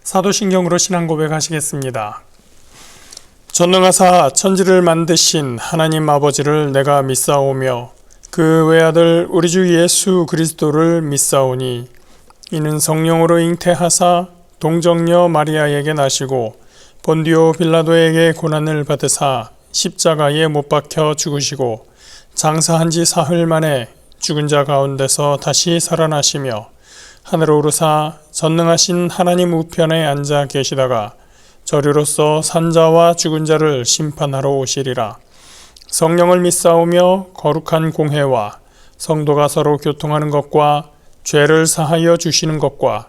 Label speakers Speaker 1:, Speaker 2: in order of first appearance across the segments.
Speaker 1: 사도신경으로 신앙 고백하시겠습니다. 전능하사 천지를 만드신 하나님 아버지를 내가 믿사오며 그 외아들 우리 주 예수 그리스도를 믿사오니 이는 성령으로 잉태하사 동정녀 마리아에게 나시고 본디오 빌라도에게 고난을 받으사 십자가에 못 박혀 죽으시고 장사한 지 사흘 만에 죽은 자 가운데서 다시 살아나시며 하늘에 오르사 전능하신 하나님 우편에 앉아 계시다가 저리로서 산자와 죽은 자를 심판하러 오시리라. 성령을 믿사오며 거룩한 공회와 성도가 서로 교통하는 것과 죄를 사하여 주시는 것과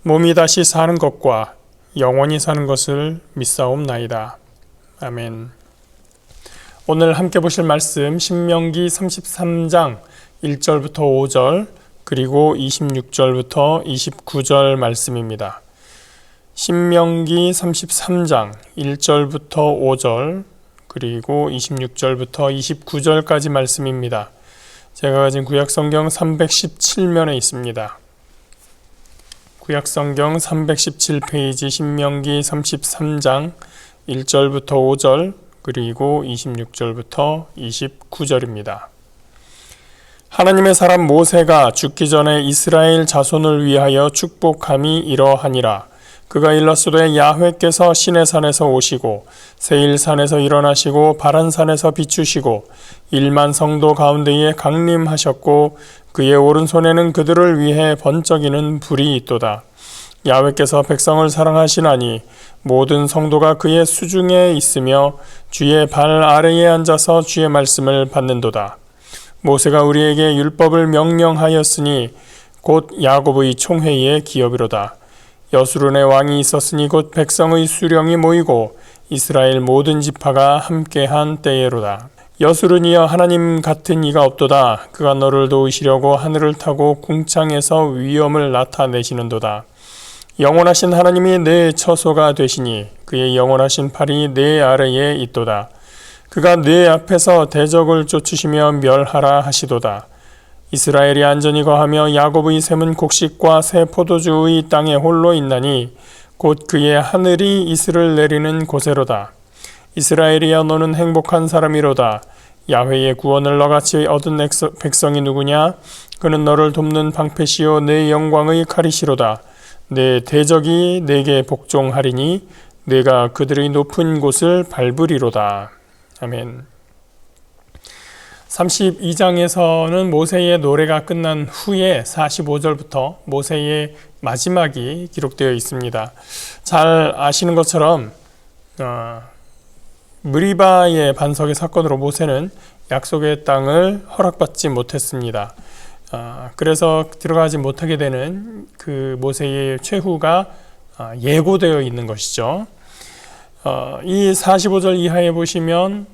Speaker 1: 몸이 다시 사는 것과 영원히 사는 것을 믿사옵나이다. 아멘. 오늘 함께 보실 말씀 신명기 33장 1절부터 5절 그리고 26절부터 29절 말씀입니다. 신명기 33장 1절부터 5절 그리고 26절부터 29절까지 말씀입니다. 제가 가진 구약성경 317면에 있습니다. 구약성경 317페이지 신명기 33장 1절부터 5절 그리고 26절부터 29절입니다. 하나님의 사람 모세가 죽기 전에 이스라엘 자손을 위하여 축복함이 이러하니라. 그가 일렀으되 야훼께서 시내산에서 오시고 세일산에서 일어나시고 바란산에서 비추시고 1만 성도 가운데에 강림하셨고 그의 오른손에는 그들을 위해 번쩍이는 불이 있도다. 야훼께서 백성을 사랑하시나니 모든 성도가 그의 수중에 있으며 주의 발 아래에 앉아서 주의 말씀을 받는도다. 모세가 우리에게 율법을 명령하였으니 곧 야곱의 총회의 기업이로다. 여수론의 왕이 있었으니 곧 백성의 수령이 모이고 이스라엘 모든 지파가 함께한 때에로다. 여수론이여 하나님 같은 이가 없도다. 그가 너를 도우시려고 하늘을 타고 궁창에서 위엄을 나타내시는도다. 영원하신 하나님이 내 처소가 되시니 그의 영원하신 팔이 내 아래에 있도다. 그가 내 앞에서 대적을 쫓으시며 멸하라 하시도다. 이스라엘이 안전히 거하며 야곱의 샘은 곡식과 새 포도주의 땅에 홀로 있나니 곧 그의 하늘이 이슬을 내리는 곳에로다. 이스라엘이여 너는 행복한 사람이로다. 야훼의 구원을 너같이 얻은 백성이 누구냐? 그는 너를 돕는 방패시요 내 영광의 칼이시로다. 내 대적이 내게 복종하리니 내가 그들의 높은 곳을 밟으리로다. 아멘. 32장에서는 모세의 노래가 끝난 후에 45절부터 모세의 마지막이 기록되어 있습니다. 잘 아시는 것처럼 무리바의 반석의 사건으로 모세는 약속의 땅을 허락받지 못했습니다. 그래서 들어가지 못하게 되는 그 모세의 최후가 예고되어 있는 것이죠. 이 45절 이하에 보시면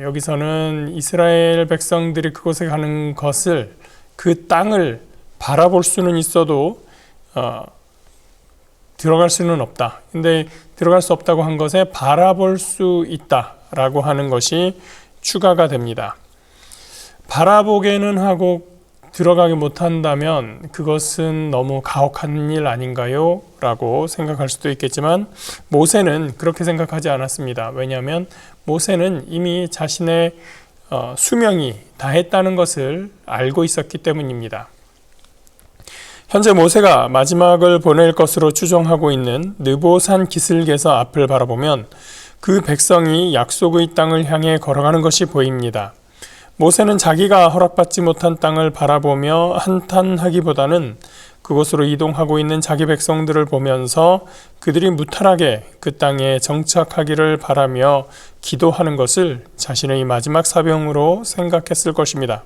Speaker 1: 여기서는 이스라엘 백성들이 그곳에 가는 것을 그 땅을 바라볼 수는 있어도 들어갈 수는 없다. 근데 들어갈 수 없다고 한 것에 바라볼 수 있다라고 하는 것이 추가가 됩니다. 바라보게는 하고 들어가지 못한다면 그것은 너무 가혹한 일 아닌가요? 라고 생각할 수도 있겠지만 모세는 그렇게 생각하지 않았습니다. 왜냐하면 모세는 이미 자신의 수명이 다했다는 것을 알고 있었기 때문입니다. 현재 모세가 마지막을 보낼 것으로 추정하고 있는 느보산 기슭에서 앞을 바라보면 그 백성이 약속의 땅을 향해 걸어가는 것이 보입니다. 모세는 자기가 허락받지 못한 땅을 바라보며 한탄하기보다는 그곳으로 이동하고 있는 자기 백성들을 보면서 그들이 무탈하게 그 땅에 정착하기를 바라며 기도하는 것을 자신의 마지막 사명으로 생각했을 것입니다.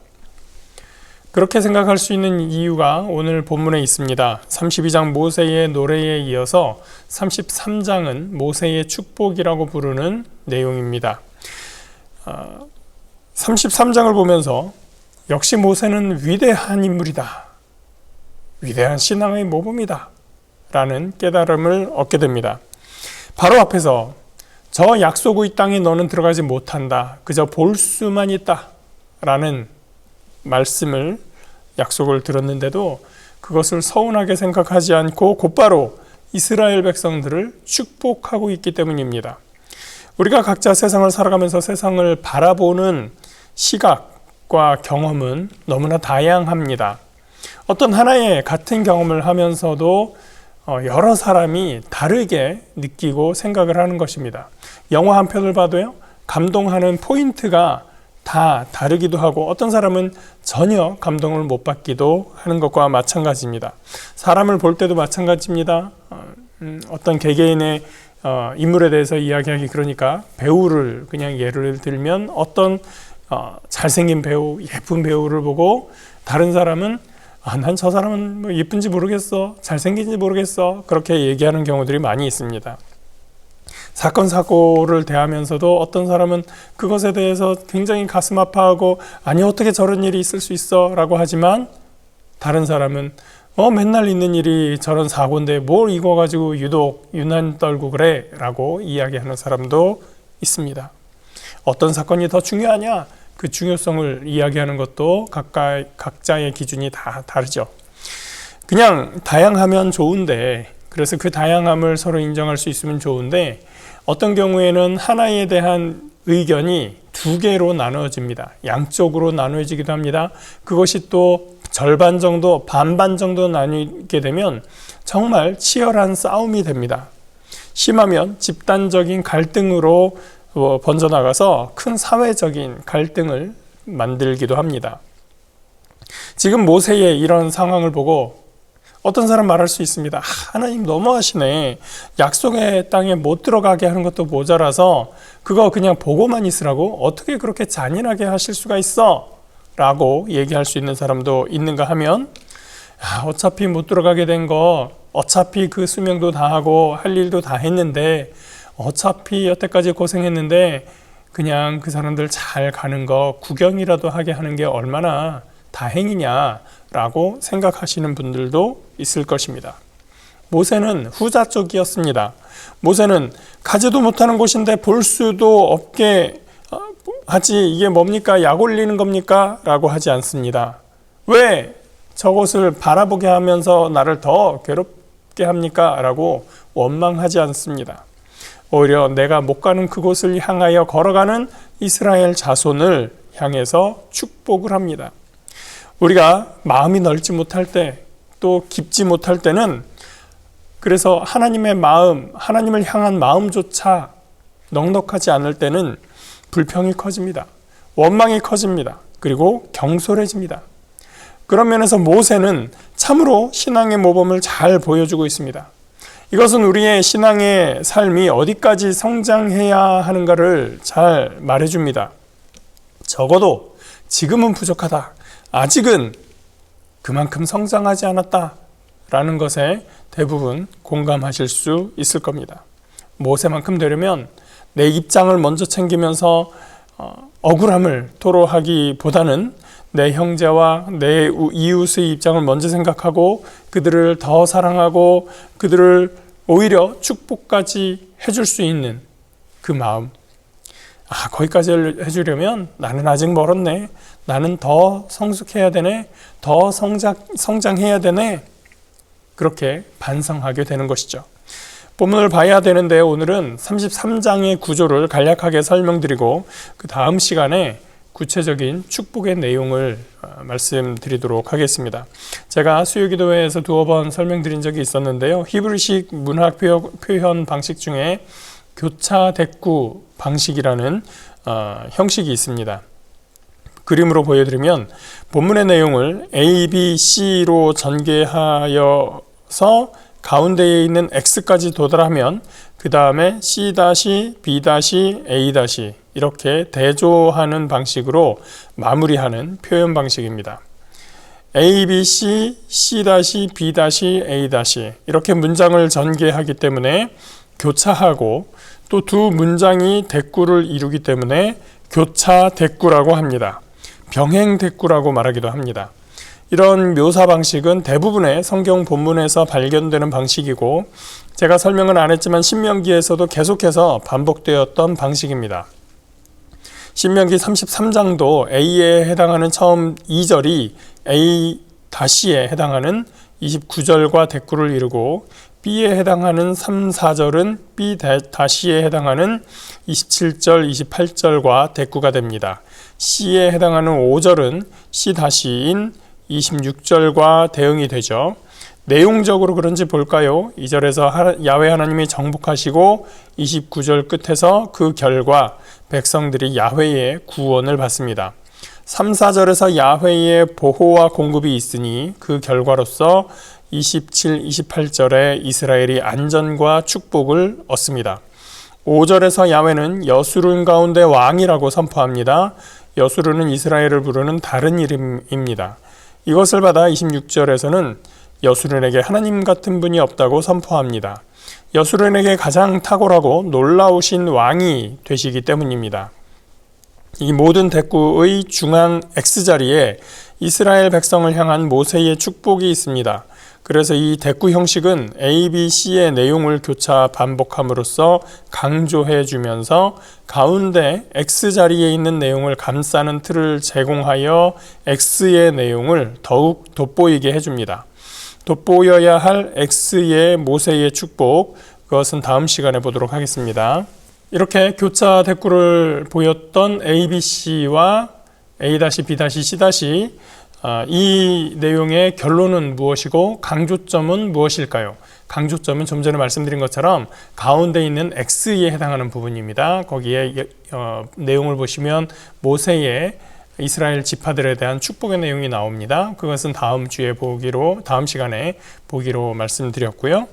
Speaker 1: 그렇게 생각할 수 있는 이유가 오늘 본문에 있습니다. 32장 모세의 노래에 이어서 33장은 모세의 축복이라고 부르는 내용입니다. 33장을 보면서 역시 모세는 위대한 인물이다. 위대한 신앙의 모범이다. 라는 깨달음을 얻게 됩니다. 바로 앞에서 저 약속의 땅에 너는 들어가지 못한다. 그저 볼 수만 있다. 라는 약속을 들었는데도 그것을 서운하게 생각하지 않고 곧바로 이스라엘 백성들을 축복하고 있기 때문입니다. 우리가 각자 세상을 살아가면서 세상을 바라보는 시각과 경험은 너무나 다양합니다. 어떤 하나의 같은 경험을 하면서도 여러 사람이 다르게 느끼고 생각을 하는 것입니다. 영화 한 편을 봐도요, 감동하는 포인트가 다 다르기도 하고 어떤 사람은 전혀 감동을 못 받기도 하는 것과 마찬가지입니다. 사람을 볼 때도 마찬가지입니다. 어떤 개개인의 인물에 대해서 이야기하기 그러니까 배우를 그냥 예를 들면 어떤 잘생긴 배우, 예쁜 배우를 보고 다른 사람은 난 저 사람은 뭐 예쁜지 모르겠어, 잘생긴지 모르겠어, 그렇게 얘기하는 경우들이 많이 있습니다. 사건 사고를 대하면서도 어떤 사람은 그것에 대해서 굉장히 가슴 아파하고 아니 어떻게 저런 일이 있을 수 있어 라고 하지만 다른 사람은 맨날 있는 일이 저런 사고인데 뭘 이거 가지고 유독 유난 떨고 그래 라고 이야기하는 사람도 있습니다. 어떤 사건이 더 중요하냐, 그 중요성을 이야기하는 것도 각자의 기준이 다 다르죠. 그냥 다양하면 좋은데, 그래서 그 다양함을 서로 인정할 수 있으면 좋은데 어떤 경우에는 하나에 대한 의견이 두 개로 나누어집니다. 양쪽으로 나누어지기도 합니다. 그것이 또 절반 정도, 반반 정도 나뉘게 되면 정말 치열한 싸움이 됩니다. 심하면 집단적인 갈등으로 번져나가서 큰 사회적인 갈등을 만들기도 합니다. 지금 모세의 이런 상황을 보고 어떤 사람 말할 수 있습니다. 하나님 너무하시네. 약속의 땅에 못 들어가게 하는 것도 모자라서 그거 그냥 보고만 있으라고 어떻게 그렇게 잔인하게 하실 수가 있어? 라고 얘기할 수 있는 사람도 있는가 하면 어차피 못 들어가게 된 거, 어차피 그 수명도 다 하고 할 일도 다 했는데 어차피 여태까지 고생했는데 그냥 그 사람들 잘 가는 거 구경이라도 하게 하는 게 얼마나 다행이냐라고 생각하시는 분들도 있을 것입니다. 모세는 후자 쪽이었습니다. 모세는 가지도 못하는 곳인데 볼 수도 없게 하지, 이게 뭡니까? 약 올리는 겁니까? 라고 하지 않습니다. 왜 저곳을 바라보게 하면서 나를 더 괴롭게 합니까? 라고 원망하지 않습니다. 오히려 내가 못 가는 그곳을 향하여 걸어가는 이스라엘 자손을 향해서 축복을 합니다. 우리가 마음이 넓지 못할 때, 또 깊지 못할 때는 그래서 하나님의 마음, 하나님을 향한 마음조차 넉넉하지 않을 때는 불평이 커집니다. 원망이 커집니다. 그리고 경솔해집니다. 그런 면에서 모세는 참으로 신앙의 모범을 잘 보여주고 있습니다. 이것은 우리의 신앙의 삶이 어디까지 성장해야 하는가를 잘 말해줍니다. 적어도 지금은 부족하다, 아직은 그만큼 성장하지 않았다 라는 것에 대부분 공감하실 수 있을 겁니다. 모세만큼 되려면 내 입장을 먼저 챙기면서 억울함을 토로하기보다는 내 형제와 내 이웃의 입장을 먼저 생각하고 그들을 더 사랑하고 그들을 오히려 축복까지 해줄 수 있는 그 마음, 거기까지 해주려면 나는 아직 멀었네, 나는 더 성숙해야 되네, 더 성장해야 되네, 그렇게 반성하게 되는 것이죠. 본문을 봐야 되는데 오늘은 33장의 구조를 간략하게 설명드리고 그 다음 시간에 구체적인 축복의 내용을 말씀드리도록 하겠습니다. 제가 수요기도회에서 두어 번 설명드린 적이 있었는데요. 히브리식 문학 표현 방식 중에 교차 대꾸 방식이라는 형식이 있습니다. 그림으로 보여드리면 본문의 내용을 A, B, C로 전개하여서 가운데에 있는 X까지 도달하면 그 다음에 C-, B-, A- 이렇게 대조하는 방식으로 마무리하는 표현 방식입니다. A, B, C, C-, B-, A- 이렇게 문장을 전개하기 때문에 교차하고 또 두 문장이 대꾸를 이루기 때문에 교차 대꾸라고 합니다. 병행 대꾸라고 말하기도 합니다. 이런 묘사 방식은 대부분의 성경 본문에서 발견되는 방식이고 제가 설명은 안 했지만 신명기에서도 계속해서 반복되었던 방식입니다. 신명기 33장도 A에 해당하는 처음 2절이 A-에 해당하는 29절과 대꾸를 이루고 B에 해당하는 3, 4절은 B-에 해당하는 27절, 28절과 대꾸가 됩니다. C에 해당하는 5절은 C-인 26절과 대응이 되죠. 내용적으로 그런지 볼까요? 2절에서 야훼 하나님이 정복하시고 29절 끝에서 그 결과 백성들이 야훼의 구원을 받습니다. 3, 4절에서 야훼의 보호와 공급이 있으니 그 결과로서 27, 28절에 이스라엘이 안전과 축복을 얻습니다. 5절에서 야훼는 여수룬 가운데 왕이라고 선포합니다. 여수룬은 이스라엘을 부르는 다른 이름입니다. 이것을 받아 26절에서는 여수룬에게 하나님 같은 분이 없다고 선포합니다. 여수룬에게 가장 탁월하고 놀라우신 왕이 되시기 때문입니다. 이 모든 대꾸의 중앙 X자리에 이스라엘 백성을 향한 모세의 축복이 있습니다. 그래서 이 대꾸 형식은 A, B, C의 내용을 교차 반복함으로써 강조해 주면서 가운데 X자리에 있는 내용을 감싸는 틀을 제공하여 X의 내용을 더욱 돋보이게 해줍니다. 돋보여야 할 X의 모세의 축복, 그것은 다음 시간에 보도록 하겠습니다. 이렇게 교차 대꾸를 보였던 A, B, C와 A-, B-, C- 이 내용의 결론은 무엇이고 강조점은 무엇일까요? 강조점은 좀 전에 말씀드린 것처럼 가운데 있는 X에 해당하는 부분입니다. 거기에 내용을 보시면 모세의 이스라엘 지파들에 대한 축복의 내용이 나옵니다. 그것은 다음 시간에 보기로 말씀드렸고요.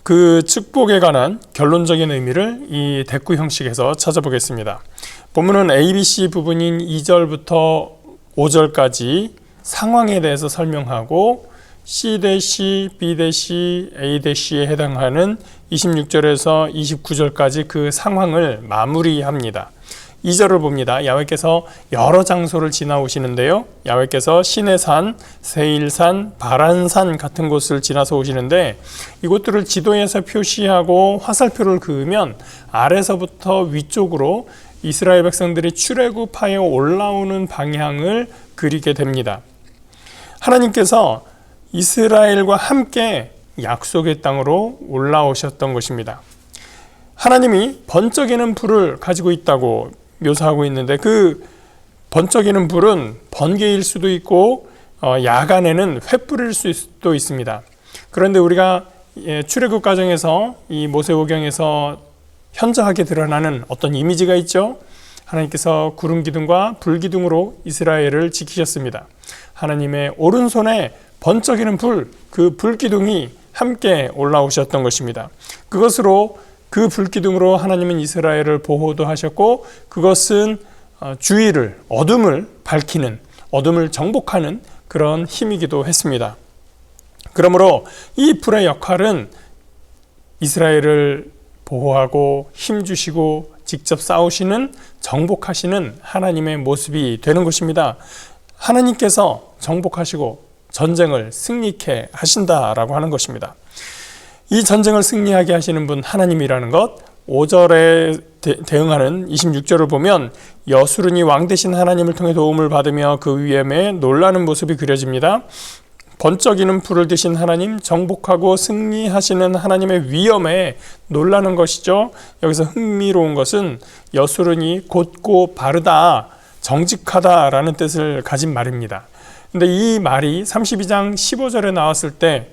Speaker 1: 그 축복에 관한 결론적인 의미를 이 대꾸 형식에서 찾아보겠습니다. 본문은 ABC 부분인 2절부터 5절까지 상황에 대해서 설명하고 C-, B-, A-에 해당하는 26절에서 29절까지 그 상황을 마무리합니다. 2절을 봅니다. 야훼께서 여러 장소를 지나오시는데요. 야훼께서 시내산, 세일산, 바란산 같은 곳을 지나서 오시는데 이곳들을 지도에서 표시하고 화살표를 그으면 아래서부터 위쪽으로 이스라엘 백성들이 출애굽하여 올라오는 방향을 그리게 됩니다. 하나님께서 이스라엘과 함께 약속의 땅으로 올라오셨던 것입니다. 하나님이 번쩍이는 불을 가지고 있다고 묘사하고 있는데 그 번쩍이는 불은 번개일 수도 있고 야간에는 횃불일 수도 있습니다. 그런데 우리가 출애굽 과정에서 이 모세오경에서 현저하게 드러나는 어떤 이미지가 있죠. 하나님께서 구름 기둥과 불 기둥으로 이스라엘을 지키셨습니다. 하나님의 오른손에 번쩍이는 불, 그 불 기둥이 함께 올라오셨던 것입니다. 그것으로 그 불기둥으로 하나님은 이스라엘을 보호도 하셨고 그것은 주의를, 어둠을 밝히는, 어둠을 정복하는 그런 힘이기도 했습니다. 그러므로 이 불의 역할은 이스라엘을 보호하고 힘주시고 직접 싸우시는, 정복하시는 하나님의 모습이 되는 것입니다. 하나님께서 정복하시고 전쟁을 승리케 하신다라고 하는 것입니다. 이 전쟁을 승리하게 하시는 분 하나님이라는 것, 5절에 대응하는 26절을 보면 여수run이 왕 되신 하나님을 통해 도움을 받으며 그 위엄에 놀라는 모습이 그려집니다. 번쩍이는 불을 드신 하나님, 정복하고 승리하시는 하나님의 위엄에 놀라는 것이죠. 여기서 흥미로운 것은 여수run이 곧고 바르다, 정직하다라는 뜻을 가진 말입니다. 근데 이 말이 32장 15절에 나왔을 때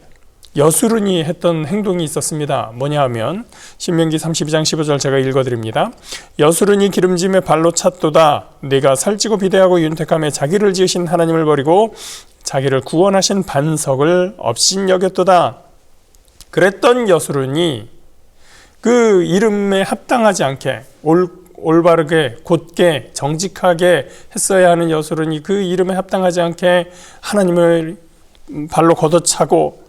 Speaker 1: 여수run이 했던 행동이 있었습니다. 뭐냐 하면 신명기 32장 15절 제가 읽어드립니다. 여수run이 기름짐에 발로 찼도다. 네가 살찌고 비대하고 윤택함에 자기를 지으신 하나님을 버리고 자기를 구원하신 반석을 업신여겼도다. 그랬던 여수run이 그 이름에 합당하지 않게 올바르게 곧게 정직하게 했어야 하는 여수run이 그 이름에 합당하지 않게 하나님을 발로 걷어차고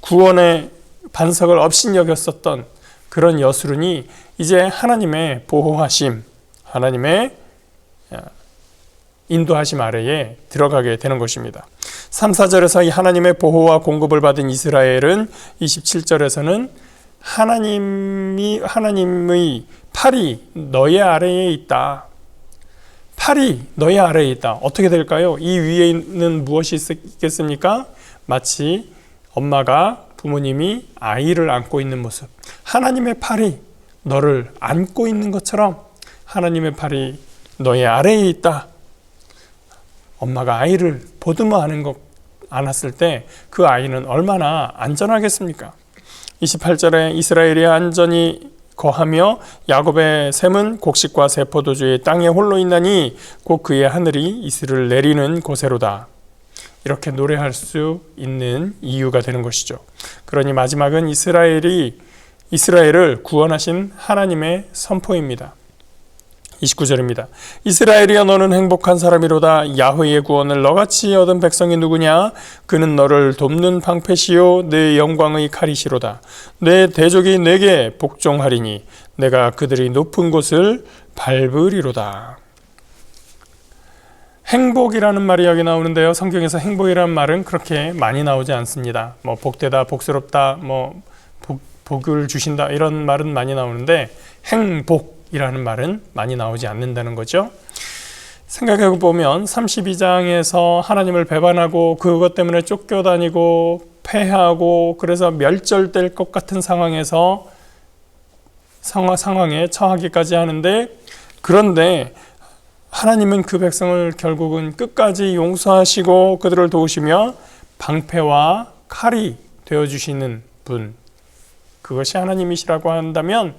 Speaker 1: 구원의 반석을 업신여겼었던 그런 여수run이 이제 하나님의 보호하심, 하나님의 인도하심 아래에 들어가게 되는 것입니다. 3, 4절에서 이 하나님의 보호와 공급을 받은 이스라엘은 27절에서는 하나님의 팔이 너의 아래에 있다. 팔이 너의 아래에 있다. 어떻게 될까요? 이 위에 있는 무엇이 있겠습니까? 마치 엄마가 부모님이 아이를 안고 있는 모습, 하나님의 팔이 너를 안고 있는 것처럼 하나님의 팔이 너의 아래에 있다. 엄마가 아이를 보듬어 안았을 때 그 아이는 얼마나 안전하겠습니까? 28절에 이스라엘이 안전히 거하며 야곱의 샘은 곡식과 새 포도주의 땅에 홀로 있나니 곧 그의 하늘이 이슬을 내리는 곳에로다. 이렇게 노래할 수 있는 이유가 되는 것이죠. 그러니 마지막은 이스라엘을 구원하신 하나님의 선포입니다. 29절입니다. 이스라엘이여 너는 행복한 사람이로다. 야훼의 구원을 너같이 얻은 백성이 누구냐? 그는 너를 돕는 방패시요 내 영광의 칼이시로다. 내 대적이 내게 복종하리니 내가 그들이 높은 곳을 밟으리로다. 행복이라는 말이 여기 나오는데요. 성경에서 행복이라는 말은 그렇게 많이 나오지 않습니다. 복되다, 복스럽다, 복을 주신다 이런 말은 많이 나오는데 행복이라는 말은 많이 나오지 않는다는 거죠. 생각해 보면 32장에서 하나님을 배반하고 그것 때문에 쫓겨다니고 패하고 그래서 멸절될 것 같은 상황에 처하기까지 하는데, 그런데 하나님은 그 백성을 결국은 끝까지 용서하시고 그들을 도우시며 방패와 칼이 되어주시는 분, 그것이 하나님이시라고 한다면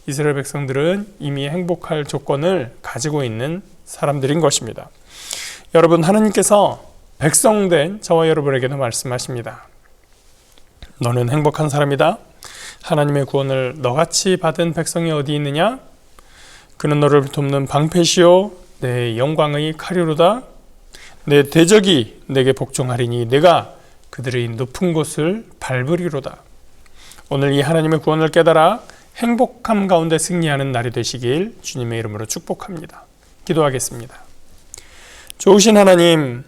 Speaker 1: 이스라엘 백성들은 이미 행복할 조건을 가지고 있는 사람들인 것입니다. 여러분, 하나님께서 백성된 저와 여러분에게도 말씀하십니다. 너는 행복한 사람이다. 하나님의 구원을 너같이 받은 백성이 어디 있느냐? 그는 너를 돕는 방패시요 내 영광의 칼이로다. 내 대적이 내게 복종하리니 내가 그들의 높은 곳을 밟으리로다. 오늘 이 하나님의 구원을 깨달아 행복함 가운데 승리하는 날이 되시길 주님의 이름으로 축복합니다. 기도하겠습니다. 좋으신 하나님,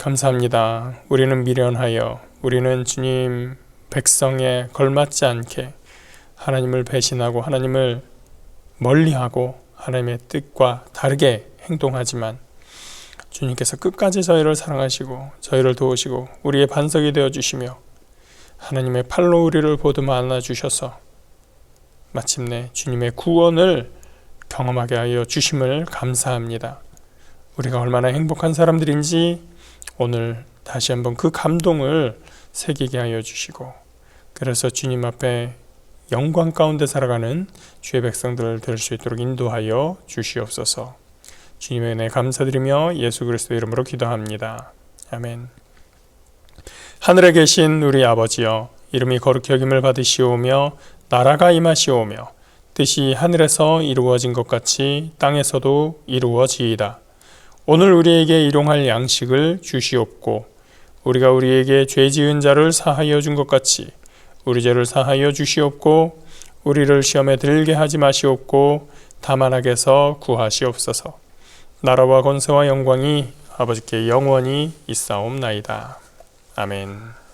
Speaker 1: 감사합니다. 우리는 미련하여 우리는 주님 백성에 걸맞지 않게 하나님을 배신하고 하나님을 멀리하고 하나님의 뜻과 다르게 행동하지만 주님께서 끝까지 저희를 사랑하시고 저희를 도우시고 우리의 반석이 되어주시며 하나님의 팔로 우리를 보듬어 안아주셔서 마침내 주님의 구원을 경험하게 하여 주심을 감사합니다. 우리가 얼마나 행복한 사람들인지 오늘 다시 한번 그 감동을 새기게 하여 주시고, 그래서 주님 앞에 영광 가운데 살아가는 주의 백성들 될 수 있도록 인도하여 주시옵소서. 주님의 은혜 감사드리며 예수 그리스도의 이름으로 기도합니다. 아멘. 하늘에 계신 우리 아버지여, 이름이 거룩히 여김을 받으시오며 나라가 임하시오며 뜻이 하늘에서 이루어진 것 같이 땅에서도 이루어지이다. 오늘 우리에게 일용할 양식을 주시옵고 우리가 우리에게 죄 지은 자를 사하여 준 것 같이 우리 죄를 사하여 주시옵고 우리를 시험에 들게 하지 마시옵고 다만 악에서 구하시옵소서. 나라와 권세와 영광이 아버지께 영원히 있사옵나이다. 아멘.